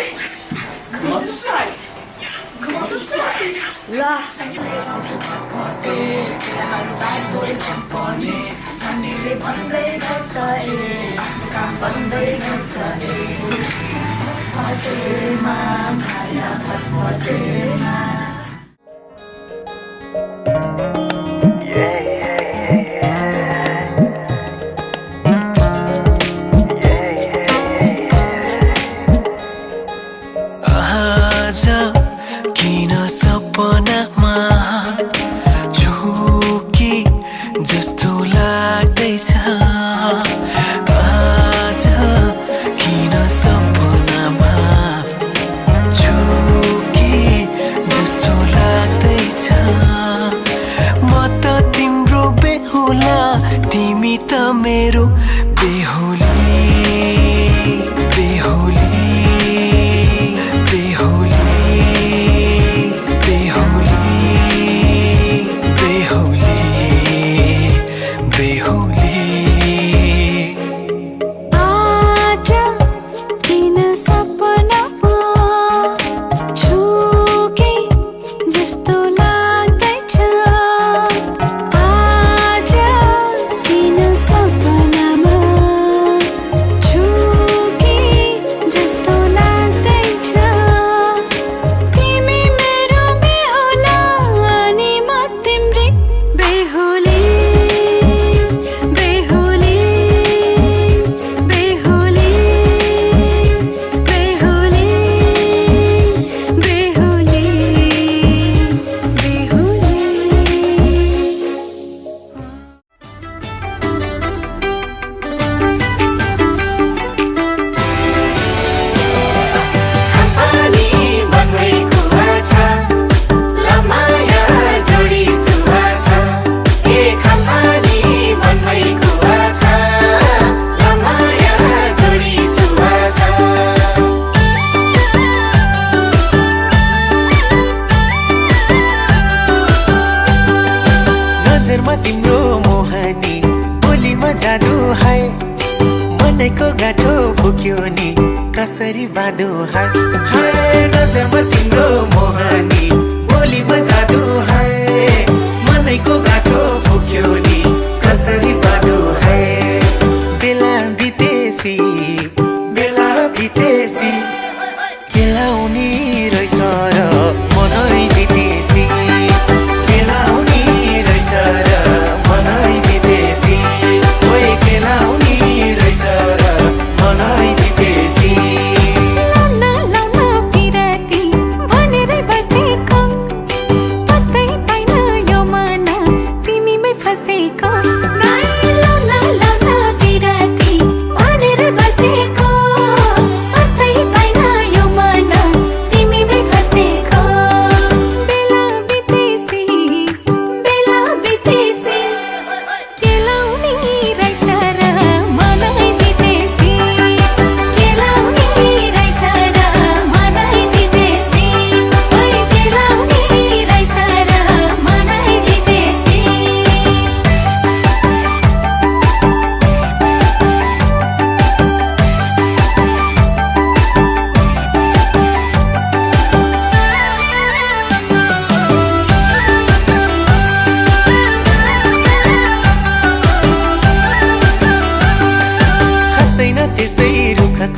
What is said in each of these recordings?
Come on to strike. Come on to strike. La. किन सपनामा झुकी जस्तो लाग्दैछ आज किन सपनामा झुकी जस्तो लाग्दैछ म त तिम्रो बेहुला तिमी त मेरो बेहुली बेहुली तिम्रो मोहनी बोलीमा जादु है मनैको गाठो फुक्यो नि कसरी बाँधो है नजरमा तिम्रो मोहनी बोलीमा जादु है मनैको गाठो फुक्यो नि कसरी बाँधो है बेला बितेसी केलाउनी रहेछ र मनै जितेसी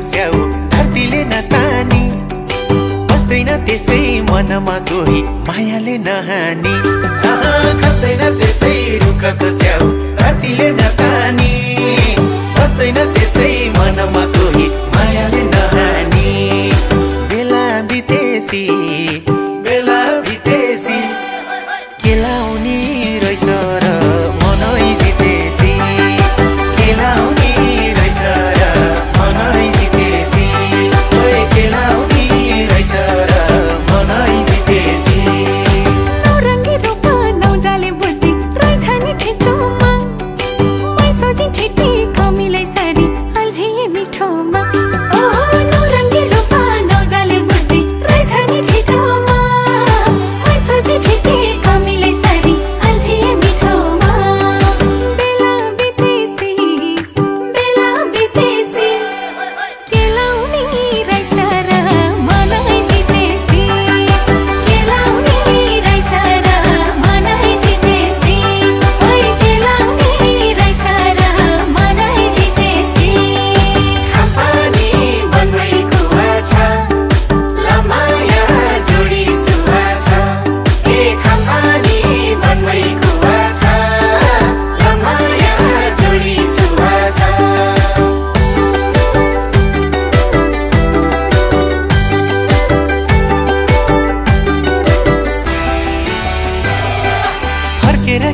स्याउ धरतीले नतानी बस्दैन त्यसै मनमा कोही मायाले नहानी खस्दैन त्यसै रुखको स्याउ धरतीले नतानी बस्दैन त्यसै मनमा कोही मायाले नहानी बेला बितेसी केलाउनी रहेछ र मनै जितेसी केलाउनी रहेछ र मनै जितेसी केलाउनी रहेछ र मनै जितेसी नौरङ्गी रूप नौजाले बुद्धि रहेछ नि ठेटोमा मै सोझी ठेटी कमीलाई सारी अल्झिए मिठोमा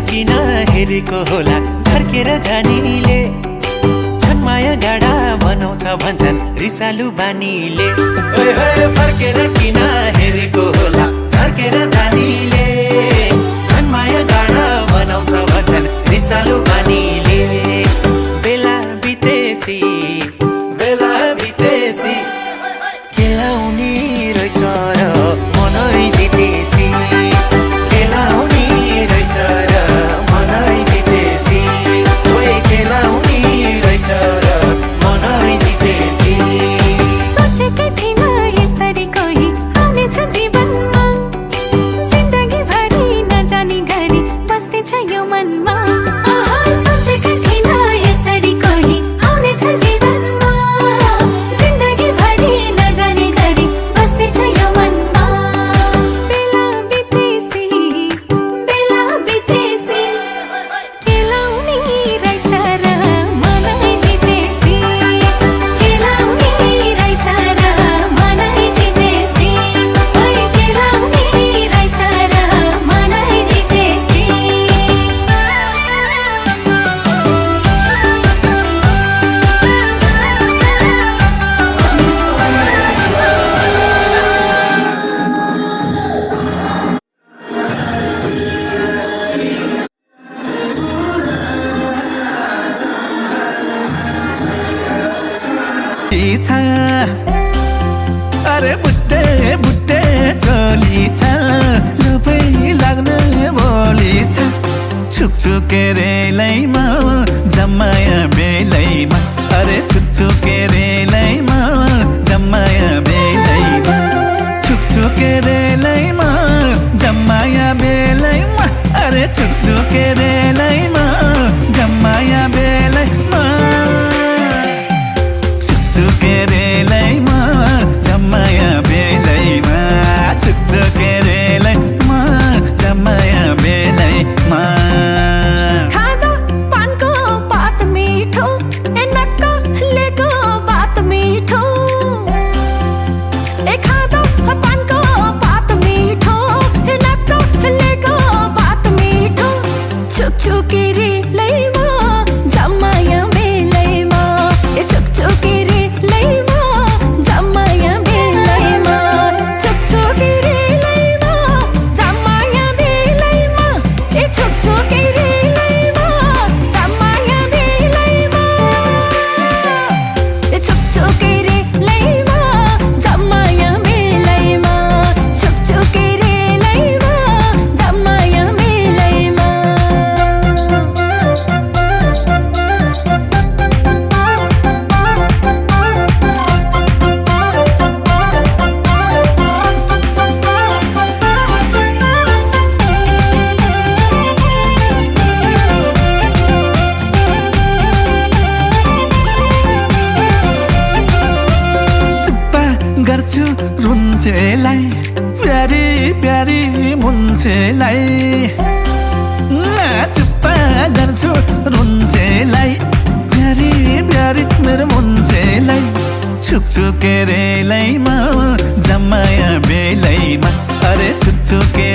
किन हेरेको होला झर्केर जानीले छनमाया गाडा बनाउँछ भन्छन् रिसालु बानीले ओए होए फर्केर किन हेरेको होला झर्केर जानीले छनमाया गाडा बनाउँछ भन्छन् रिसालु बानीले बेला बितेसी खेलाउने रहेछ र मनै जितेसी खेलाउने रहेछ र मनै जितेसी ओए खेलाउने रहेछ र मनै जितेसी सोचेकै थिइन यसरी कोही आउनेछ जीवनमा जिन्दगी भरि नजानी गरी बस्नेछ यो मनमा आहा सोचेकै थिइन यसरी कोही आउनेछ जीवनमा जिन्दगी भरि नजानी गरी बस्नेछ यो मनमा बेला बितेसी खेलाउने रहेछ र मनै जितेसी खेलाउने रहेछ र मनै जितेसी ओए खेलाउने रहेछ र मनै जितेसी छ अरे बुट्टे बुट्टे चोली छ लुपै लाग्ने बोली छ छुकछुके रेलैमा जम्माया बेलैमा अरे छुकछुके रेलैमा जम्माया बेलैमा छुकछुके रेलैमा जम्माया बेलैमा अरे छुकछुके रेलैमा जम्माया बेलैमा छुकछुके रेलैमा जम्माया बेलैमा छुकछुके रेलैमा जम्माया बेलैमा खाँदा पानको पात मिठो नक्कलेको बात मिठो खाँदा पानको पात मिठो नक्कलेको बात मिठो छुकछुके रेलैमा जम्माया बेलैमा छुकछुके रेलैमा जम्माया बेलैमा छुकछुके रेलैमा जम्माया बेलैमा छुकछुके रेलैमा जम्माया बेलैमा छुकछुके रेलैमा जम्माया बेलैमा छुकछुके रेलैमा जम्माया बेलैमा चुप्पा गर्छु रुन्छेलाई प्यारी प्यारी मुन्छेलाई चुप्पा गर्छु रुन्छेलाई प्यारी प्यारी मेरो मुन्छेलाई छुकछुके रेलैमा जम्माया बेलैमा अरे छुकछुके